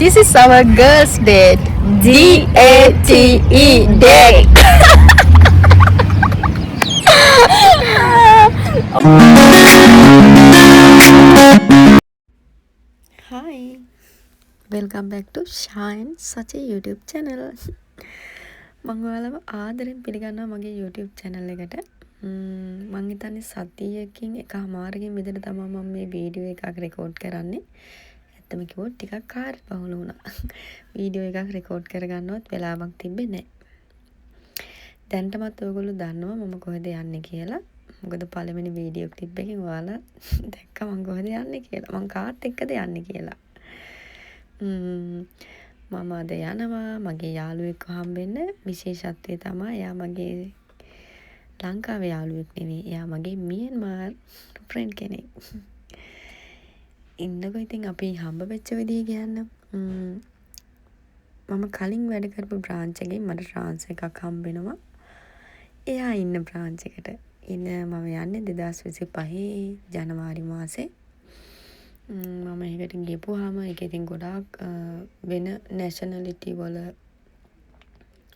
This is our girls' date. D-A-T-E date. Hi. Welcome back to Shine Sachi YouTube channel. මම ඔයාලව ආදරෙන් පිළිගන්නවා මගේ YouTube channel එකට. මම හිතන්නේ සතියකින් එකමාරකින් විතර තමයි මම මේ වීඩියෝ එකක් රෙකෝඩ් කරන්නේ. ඇත්තම කිව්වොත් ටිකක් කාර්යබහුල වුණා. වීඩියෝ එකක් රෙකෝඩ් කරගන්නවත් වෙලාවක් තිබෙන්නේ නැහැ. දැන්ටමත් ඔයගොල්ලෝ දන්නවා මම කොහෙද යන්නේ කියලා. මොකද පළවෙනි වීඩියෝ ක්ලිප් එකෙන් ඔයාලා දැක්කා මම කොහෙද යන්නේ කියලා. මම කාත් එක්කද යන්නේ කියලා. මම අද යනවා මගේ යාළුවෙක්ව හම්බෙන්න. විශේෂත්වය තමයි එයා මගේ ලංකාවේ යාළුවෙක් නෙවෙයි. එයා මගේ මියන්මාර් ෆ්‍රෙන්ඩ් කෙනෙක්. ඉන්නකො ඉතින් අපි හම්බ වෙච්ච විදිය කියන්න. මම කලින් වැඩ කරපු බ්‍රාන්ච් එකෙන් මට ට්‍රාන්ස් එකක් හම්බෙනවා. එයා ඉන්න බ්‍රාන්ච් එකට. මම යන්නේ 2025 ජනවාරි මාසේ. මම ඒකට ගියපුවාම ඒක ඉතින් ගොඩාක් වෙන නැෂනලිටි වල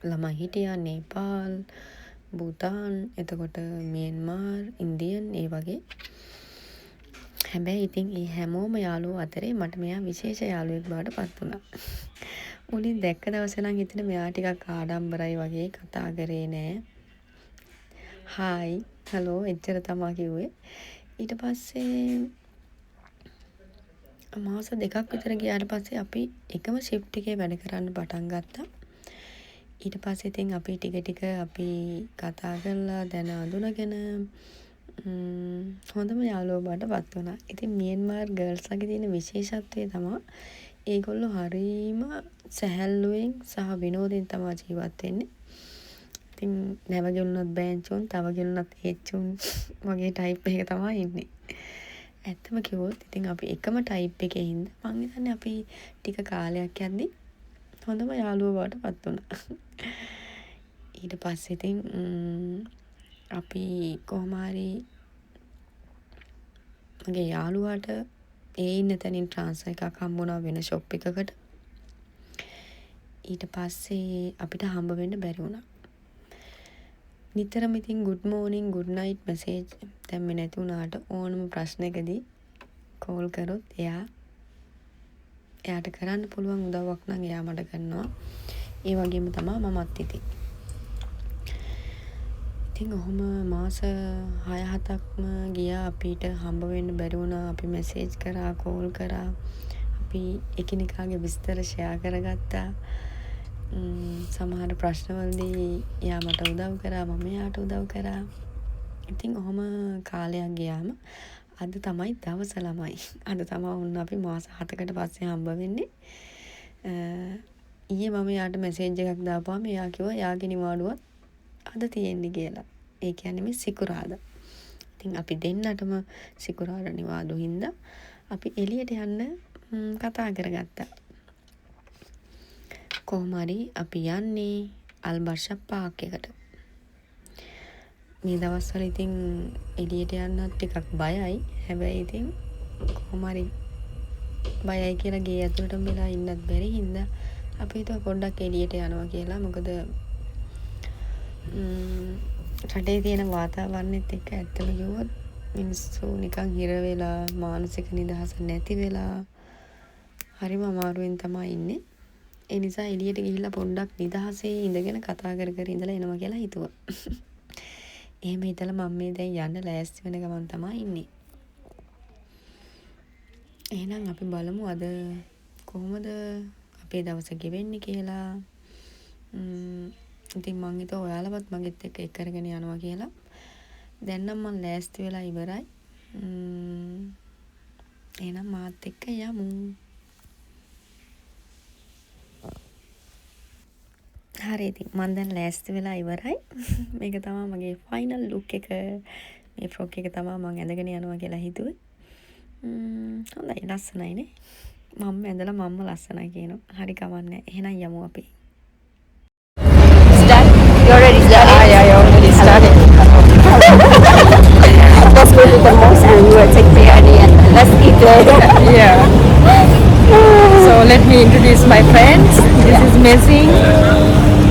ළමයි හිටියා. නේපාල්, භූතාන්, එතකොට මියන්මාර්, ඉන්දියන් ඒ වගේ. හැබැයි ඉතින් මේ හැමෝම යාළුවෝ අතරේ මට මෙයා විශේෂ යාළුවෙක් බවට පත් වුණා. මුලින් දැක්ක දවසේ නම් හිතෙන මෙයා ටිකක් ආඩම්බරයි වගේ කතා කරේ නෑ. හායි, හලෝ එච්චර තමයි කිව්වේ. ඊට පස්සේ මාස දෙකක් විතර ගියාට පස්සේ අපි එකම shift එකේ වැඩ කරන්න පටන් ගත්තා. ඊට පස්සේ ඉතින් අපි ටික ටික අපි කතා කරලා දැන අඳුනගෙන හොඳම යාළුවෝ බවට පත් වුණා. ඉතින් මියන්මාර් ගර්ල්ස් ලගේ තියෙන විශේෂත්වය තමයි ඒගොල්ලෝ හරීම සැහැල්ලුවෙන් සහ විනෝදයෙන් තමයි ජීවත් වෙන්නේ. ඉතින් නැවගිනුනත් බෑන්චුන්, තවගිනුනත් හේච්චුන් වගේ ටයිප් එක තමයි ඉන්නේ. ඇත්තම කිව්වොත් ඉතින් අපි එකම ටයිප් එකේ හින්දා මං හිතන්නේ අපි ටික කාලයක් යද්දි හොඳම යාළුවෝ බවට පත් වුණා. ඊට පස්සේ ඉතින් අපි කොහොම හරි මගේ යාළුවාට ඒ ඉන්න තැනින් ට්‍රාන්ස්ෆර් එකක් හම්බුණා වෙන ෂොප් එකකට. ඊට පස්සේ අපිට හම්බ වෙන්න බැරි වුණා. නිතරම ඉතින් good morning good night message දැම්මේ නැති වුණාට ඕනම ප්‍රශ්නයකදී කෝල් කරොත් එයාට කරන්න පුළුවන් උදව්වක් නම් එයා මට කරනවා. ඒ වගේම තමයි මමත් ඉතින්. ඉතින් ඔහොම මාස 6-7ක්ම ගියා අපිට හම්බ වෙන්න බැරි වුණා. අපි මැසේජ් කරා, කෝල් කරා. අපි එකිනෙකාගේ විස්තර ෂෙයා කරගත්තා. සමහර ප්‍රශ්නවලදී එයා මට උදව් කරා, මම එයාට උදව් කරා. ඉතින් ඔහොම කාලයක් ගියාම අද තමයි දවස ළමයි. අද තමයි වුණ අපි මාස 7කට පස්සේ හම්බ වෙන්නේ. ඊයේ මම එයාට මැසේජ් එකක් දාපුවාම එයා කිව්වා එයාගේ නිවාඩුවත් අද තියෙන්නේ කියලා. ඒ කියන්නේ මේ සිකුරාදා. ඉතින් අපි දෙන්නටම සිකුරාදා නිවාඩු හින්දා අපි එළියට යන්න කතා කරගත්තා. කොහොම හරි අපි යන්නේ අල්බර්ෂා පාක් එකට. මේ දවස්වල ඉතින් එළියට යන්නත් ටිකක් බයයි. හැබැයි ඉතින් කොහොම හරි බයයි කියලා ගේ ඇතුළටම වෙලා ඉන්නත් බැරි හින්දා අපි හිතුවා පොඩ්ඩක් එළියට යනවා කියලා. මොකද රටේ තියෙන වාතාවරණෙත් එක්ක ඇත්තම කිව්වොත් මිනිස්සු නිකන් හිර වෙලා මානසික නිදහස නැති වෙලා හරිම අමාරුවෙන් තමයි ඉන්නේ. ඒ නිසා එළියට ගිහිල්ලා පොඩ්ඩක් නිදහසේ ඉඳගෙන කතා කර කර ඉඳලා එනවා කියලා හිතුවා. එහෙම හිතලා මම මේ දැන් යන්න ලෑස්ති වෙන ගමන් තමයි ඉන්නේ. එහෙනම් අපි බලමු අද කොහොමද අපේ දවස ගෙවෙන්නේ කියලා. ඉතින් මං හිතුවා ඔයාලවත් මගෙත් එක්ක කරගෙන යනවා කියලා. දැන් නම් මම ලෑස්ති වෙලා ඉවරයි. එහෙනම් මාත් එක්ක යමු. හරි ඉතින් මම දැන් ලෑස්ති වෙලා ඉවරයි. මේක තමයි මගේ ෆයිනල් ලුක් එක. මේ ෆ්‍රොක් එක තමයි මම ඇඳගෙන යනවා කියලා හිතුවේ. හොඳයි ලස්සනයි නේ. මම ඇඳලා මම්ම ලස්සනයි කියනවා. හරි කමන්නේ. එහෙනම් යමු අපි. You already started? I already started. That's really the most and you will take the idea. Let's eat it. Yeah. So let me me introduce my friends. This is Messing.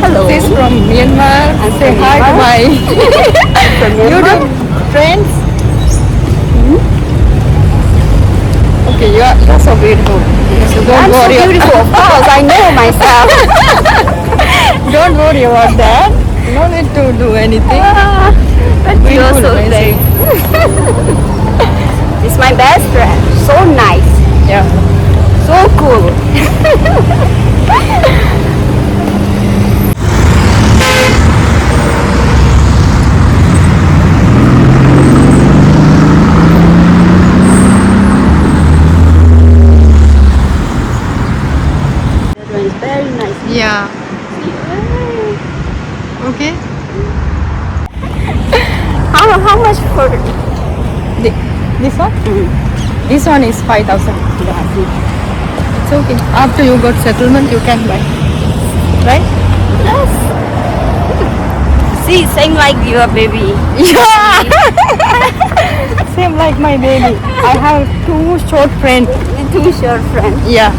Hello. She's from Myanmar. Say from hi to Myanmar. my From Myanmar. YouTube friends. Okay, you're so beautiful. So don't I'm so worry. beautiful. Of course, I know myself. Don't worry about that. No need to do anything. But you're Beautiful, so amazing. great. It's my best friend. So nice. Yeah. So cool. That one is very nice. Yeah. Okay. How much for This one? This one is 5,000. that? It's okay. After you got settlement, you can buy. Right? Yes. See, same like your baby. Yeah. Same like my baby. I have 2 short friends. Too short friend. Yeah.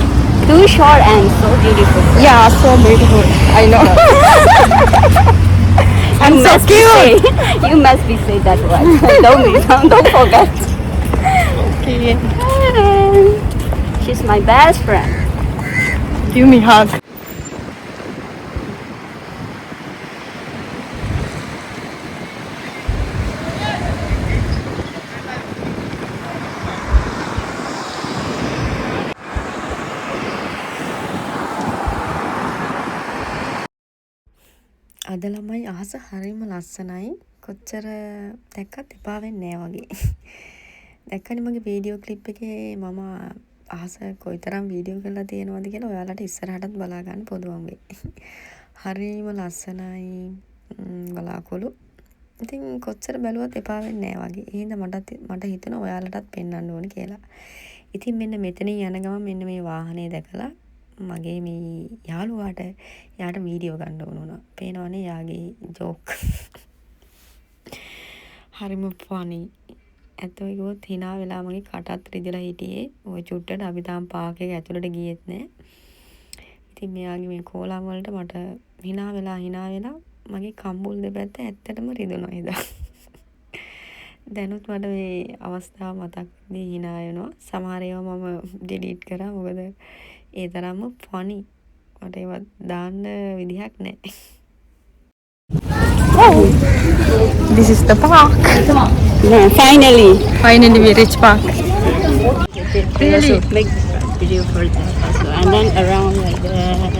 Too short and so beautiful. Yeah, so beautiful. I know. I'm You so must be cute. say- You must be say that one. Don't forget. Okay. She's my best friend. Give me hug. අද ළමයි අහස හරිම ලස්සනයි. කොච්චර දැක්කත් එපා වෙන්නේ නෑ වගේ. දැක්කනේ මගේ වීඩියෝ ක්ලිප් එකේ මම අහස කොයිතරම් වීඩියෝ කරලා තියෙනවද කියලා ඔයාලට ඉස්සරහටත් බලා ගන්න පුළුවන් වෙයි. හරිම ලස්සනයි බලාකොළු. ඉතින් කොච්චර බැලුවත් එපා වෙන්නේ නෑ වගේ. ඒ හින්දා මට හිතුණා ඔයාලටත් පෙන්වන්න ඕනේ කියලා. ඉතින් මෙන්න මෙතනින් යන ගමන් මෙන්න මේ වාහනේ දැකලා මගේ මේ යාළුවාට යාට වීඩියෝ ගන්න ඕන වුණා. පේනවනේ යාගේ ජෝක්. හරිම ෆනි. ඇත්තම කිව්වොත් hina වෙලා මගේ කටත් රිදලා හිටියේ. ওই චුට්ටට අපි තාම පාක් එක ඇතුළට ගියෙත් නෑ. ඉතින් මෙයාගේ මේ කෝලම් වලට මට hina වෙලා මගේ කම්බුල් දෙපැත්ත ඇත්තටම රිදුණා එදා. දැනුත් මට මේ අවස්ථාව මතක් දී hina වෙනවා. සමහර ඒවා මම ඩිලීට් කරා. මොකද ඒ තරම්ම ෆනි. මට ඒවත් දාන්න විදිහක් නැහැ. This is the park. Yeah, finally. Finally we reach park. They also make video for that also. And then around like that.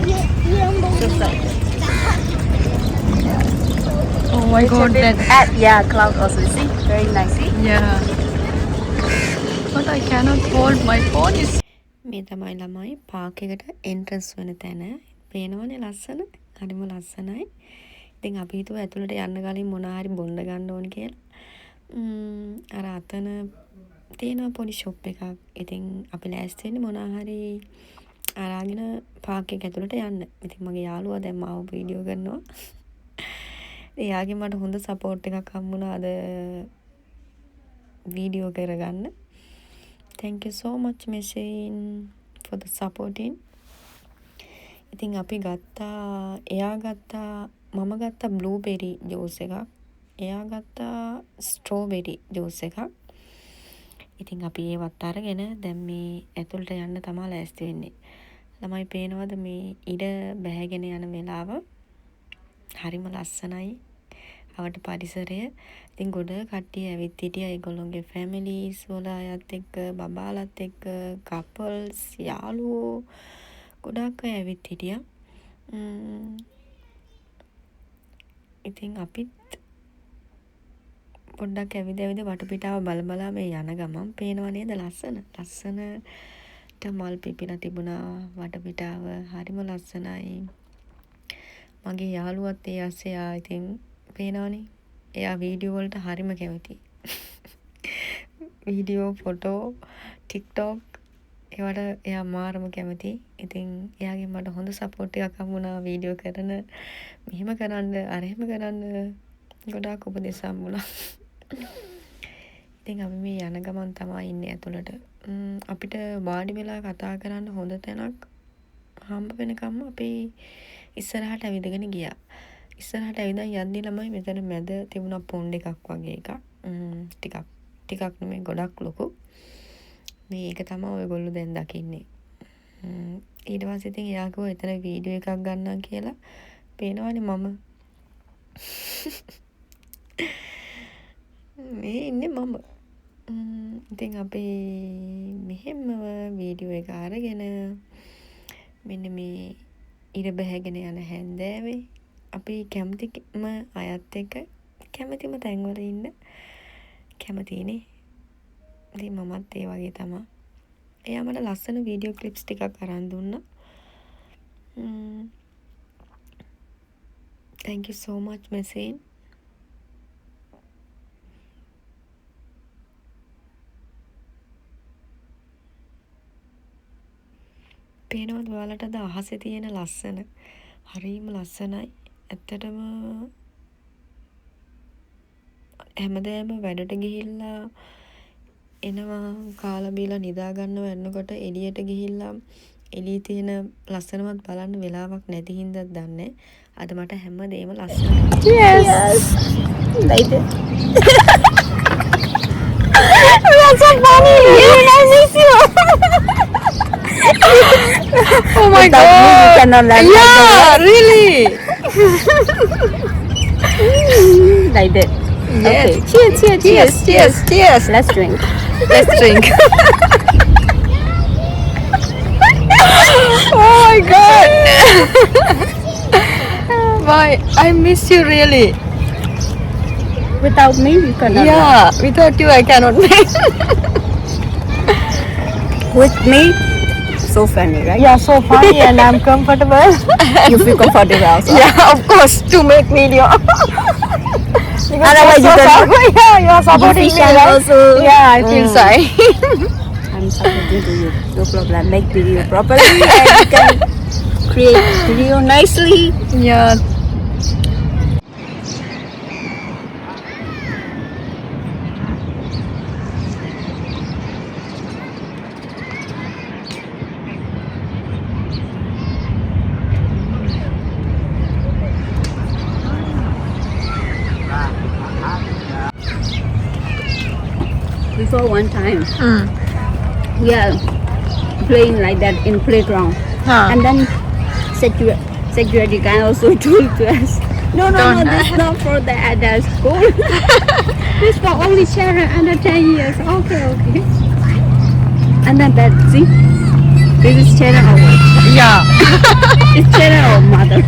Just like Oh my god, that. yeah, cloud also. See? Very nice. See? Yeah. But I cannot hold my phone. Is මේ තමයි ළමයි Park එකට entrance වෙන තැන. පේනවනේ ලස්සන. හරිම ලස්සනයි. ඉතින් අපි හිතුවා ඇතුළට යන්න කලින් මොනවා හරි බොන්න ගන්න ඕනේ කියලා. අර අතන තියෙන පොඩි ෂොප් එකක්. ඉතින් අපි ලෑස්ති වෙන්නේ මොනවා හරි අරගෙන පාක් එක ඇතුළට යන්න. ඉතින් මගේ යාළුවා දැන් මාව වීඩියෝ කරනවා. එයාගෙන් මට හොඳ සපෝට් එකක් හම්බුණා අද වීඩියෝ කරගන්න. Thank you so much Machine for the supporting. ඉතින් අපි එයා ගත්තා මම ගත්තා බ්ලූබෙරි ජූස් එකක්. එයා ගත්තා ස්ට්‍රෝබෙරි ජූස් එකක්. ඉතින් අපි ඒවත් අරගෙන දැන් මේ ඇතුළට යන්න තමයි ලෑස්ති වෙන්නේ. ළමයි පේනවද මේ ඉඩ බැහැගෙන යන වෙලාව? හරිම ලස්සනයි. අවට පරිසරය. ඉතින් ගොඩ කට්ටිය ඇවිත් හිටියා. ඒගොල්ලොන්ගේ ෆැමිලිස් වල අයත් එක්ක, බබාලත් එක්ක, කපල්ස්, යාළුවෝ ගොඩක් අය ඇවිත් හිටියා. ඉතින් අපිත් පොඩ්ඩක් ඇවිද වටපිටාව බල මේ යන ගමන් පේනවා නේද ලස්සනට මල් පිපිලා තිබුණා වටපිටාව. හරිම ලස්සනයි. මගේ යාළුවත් ඒ ඇස්සේ ඉතින් පේනවනේ. එයා වීඩියෝ වලට හරිම කැමතියි. වීඩියෝ, ෆොටෝ, TikTok ඒවට එයා මාරම කැමතියි. ඉතින් එයාගෙන් මට හොඳ සපෝට් එකක් හම්බුණා වීඩියෝ කරන. මෙහෙම කරන්න, අර එහෙම කරන්න ගොඩාක් උපදෙස් හම්බුණා. ඉතින් අපි මේ යන ගමන් තමයි ඉන්නේ ඇතුළට. අපිට වාඩි වෙලා කතා කරන්න හොඳ තැනක් හම්බ වෙනකම්ම අපි ඉස්සරහට ඇවිදගෙන ගියා. ඉස්සරහට ඇවිදන් යද්දි ළමයි මෙතන මැද තිබුණා පොන්ඩ් එකක් වගේ එකක්. ටිකක් නෙමෙයි ගොඩක් ලොකු. මේක තමයි ඔයගොල්ලෝ දැන් දකින්නේ. ඊට පස්සේ ඉතින් එයා කිව්වා එතන වීඩියෝ එකක් ගන්නම් කියලා. පේනවනේ මම. මේ ඉන්නේ මම. ඉතින් අපි මෙහෙම වීඩියෝ එක අරගෙන මෙන්න මේ ඉර බැහැගෙන යන හැන්දෑවේ අපි කැමතිම අයත් එක්ක කැමතිම තැන්වල ඉන්න කැමතිනේ. ඉතින් මමත් ඒ වගේ තමයි. එයා මට ලස්සන වීඩියෝ ක්ලිප්ස් ටිකක් අරන් දුන්නා. Thank you so much Mesin. පේනවද ඔයාලට අද අහසේ තියෙන ලස්සන? හරිම ලස්සනයි. ඇත්තටම හැමදාම වැඩට ගිහිල්ලා එනවා කාලා බීලා නිදා ගන්නව යනකොට එළියට ගිහිල්ලා එළියේ තියෙන ලස්සනවත් බලන්න වෙලාවක් නැති හින්දාත් දන්නේ. අද මට හැමදේම ලස්සනයි. Yes. Like that. You are so funny. Really, I miss you. Oh my Without me, you god. cannot learn like Yeah, really. Like that. Yes. Okay. Cheers. Let's drink. Let's drink. Oh my god. Why? I miss you really. Without me, you cannot learn. Yeah, without you I cannot make. With me, so funny, right? Yeah, so funny and I'm comfortable. You feel comfortable also. Yeah, of course, to make video. Otherwise you cannot. Yeah, you are supporting You me, feel shy right? also. Yeah, I feel shy. I'm supporting to you. No problem. Make video properly and you can create video nicely. Yeah. Before one time, we are playing like that in playground, Huh. and then security guy also told to us, no, this is not for the adult school. This for only children under 10 years. Okay. And then that, see, this is children or what? Yeah. It's children or mother.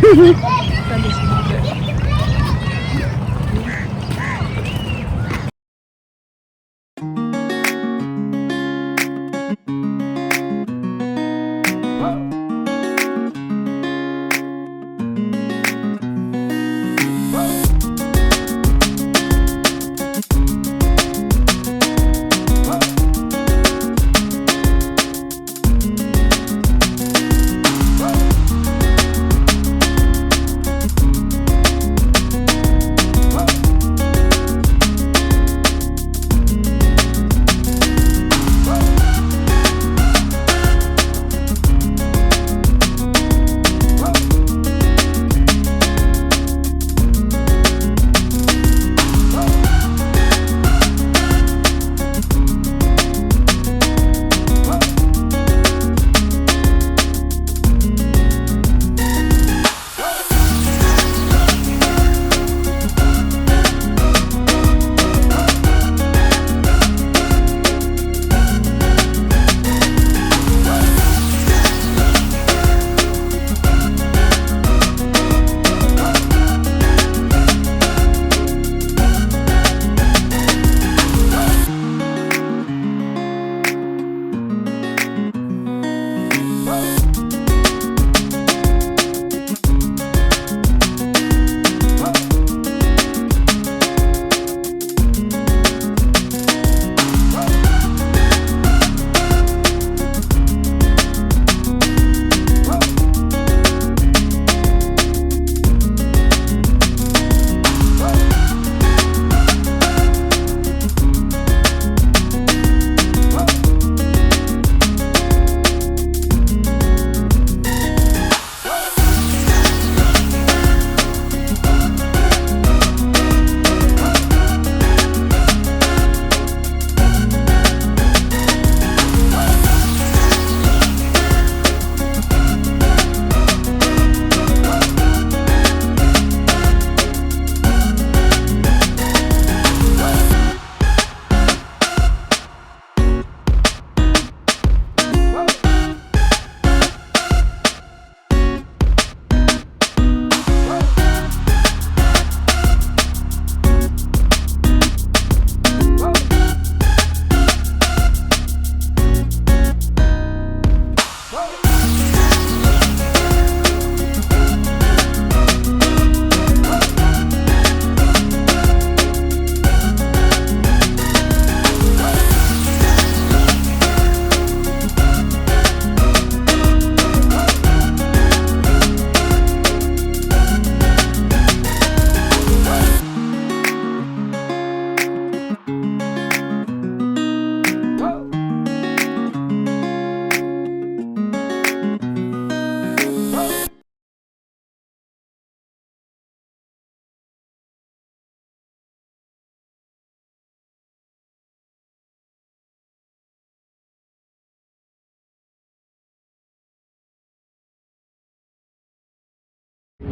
No,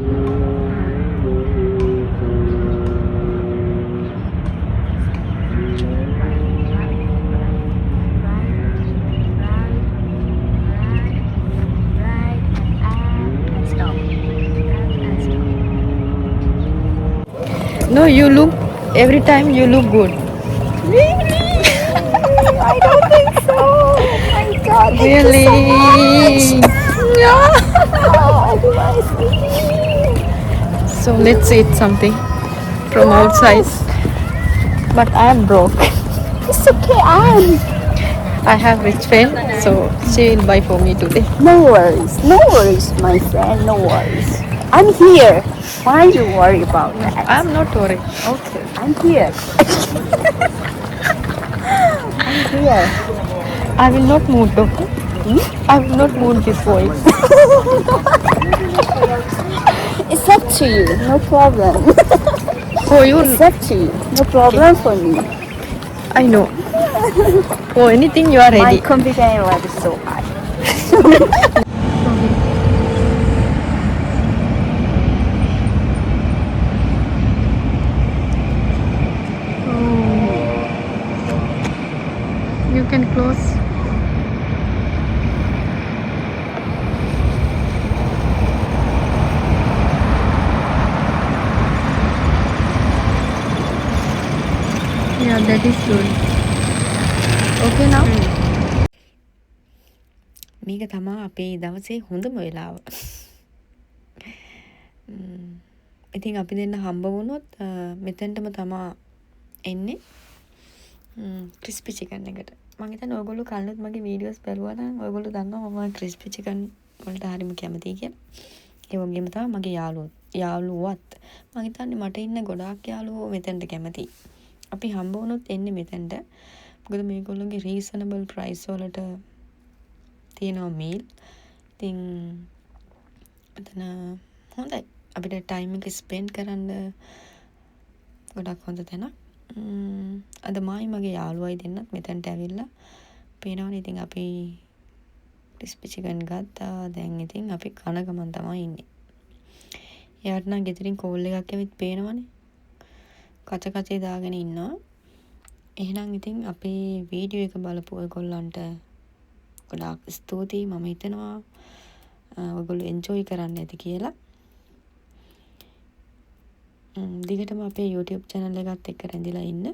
you look, every time you look good. Really? I don't think so. Oh my God. Thank Really? you so much. Oh, advice me. So let's eat something from outside. But I am broke. It's okay, I have rich friend, so she will buy for me today. No worries, my friend, no worries. I'm here. Why you worry about that? I am not worried. Okay, I'm here. I'm here. I will not move though. I will not move this voice. It's up to you, no problem. For you, It's up to you, no problem for me. I know. For anything you are My ready. confidence level is so high. You can close. Yeah, that is good. Okay now? මේක තමා අපේ දවසේ හොඳම වෙලාව. ඉතින් අපි දෙන්න හම්බ වුණොත් මෙතෙන්ටම තමා එන්නේ ක්‍රිස්පි චිකන් එකට. මම හිතන්නේ ඔයගොල්ලෝ කලිනුත් මගේ වීඩියෝස් බලුවා නම් ඔයගොල්ලෝ දන්නවා මම ක්‍රිස්පි චිකන් වලට හරිම කැමතියි කියලා. ඒ වගේම තමයි මගේ යාළුවොත් මම හිතන්නේ මට ඉන්න ගොඩාක් යාළුවෝ මෙතෙන්ට කැමතියි. අපි හම්බ වුණොත් එන්නේ මෙතෙන්ට. මොකද මේගොල්ලෝගේ රීසනබල් ප්‍රයිස් වලට තියෙනවා මීල්. ඉතින් එතන හොඳයි. අපිට ටයිම් එක ස්පෙන්ඩ් කරන්න ගොඩක් හොඳ තැනක්. අද මගේ යාළුවයි දෙන්නත් මෙතනට ඇවිල්ලා පේනවනේ. ඉතින් අපි ක්‍රිස්පි චිකන් ගත්තා. දැන් ඉතින් අපි කන ගමන් තමයි ඉන්නේ. එයාට නම් ගෙදරින් කෝල් එකක් ඇවිත් පේනවනේ. කචේ දාගෙන ඉන්නවා. එහෙනම් ඉතින් අපේ වීඩියෝ එක බලපු ඔයගොල්ලන්ට ගොඩාක් ස්තුතියි. මම හිතනවා ඔයගොල්ලෝ එන්ජොයි කරන්න ඇති කියලා. දිගටම අපේ YouTube channel එකත් එක්ක රැඳිලා ඉන්න.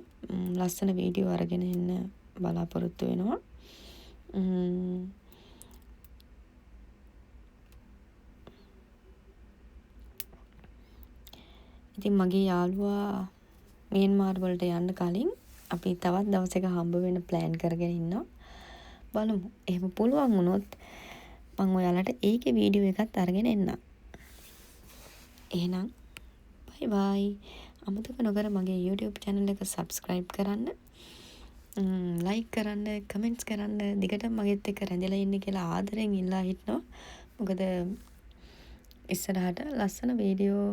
ලස්සන වීඩියෝ අරගෙන එන්න බලාපොරොත්තු වෙනවා. ඉතින් මගේ යාළුවා මියන්මාර් වලට යන්න කලින් අපි තවත් දවසක හම්බ වෙන්න ප්ලෑන් කරගෙන ඉන්නවා. බලමු. එහෙම පුළුවන් වුණොත් මම ඔයාලට ඒකේ වීඩියෝ එකත් අරගෙන එන්නම්. එහෙනම් bye bye. අමතක නොකර මගේ YouTube channel එක subscribe කරන්න, like කරන්න, comments කරන්න, දිගටම මගෙත් එක්ක රැඳිලා ඉන්න කියලා ආදරෙන් ඉල්ලා හිටනවා. මොකද ඉස්සරහට ලස්සන වීඩියෝ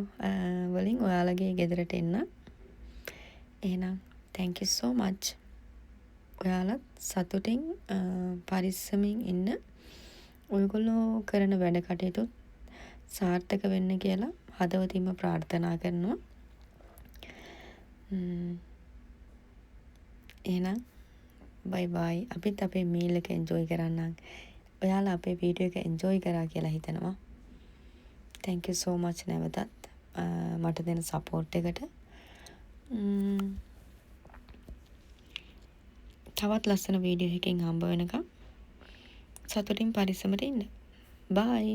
වලින් ඔයාලගේ ගෙදරට එන්න. එහෙනම් thank you so much. ඔයාලත් සතුටින් පරිස්සමින් ඉන්න. ඔයගොල්ලෝ කරන වැඩ කටයුතු සාර්ථක වෙන්න කියලා හදවතින්ම ප්‍රාර්ථනා කරනවා. එහෙනම් bye bye. අපිත් අපේ මීල් එක එන්ජොයි කරන්නම්. ඔයාලා අපේ වීඩියෝ එක එන්ජොයි කරා කියලා හිතනවා. thank you so much නැවතත් මට දෙන සපෝට් එකට. තවත් ලස්සන වීඩියෝ එකකින් හම්බ වෙනකම් සතුටින් පරිස්සමට ඉන්න. bye.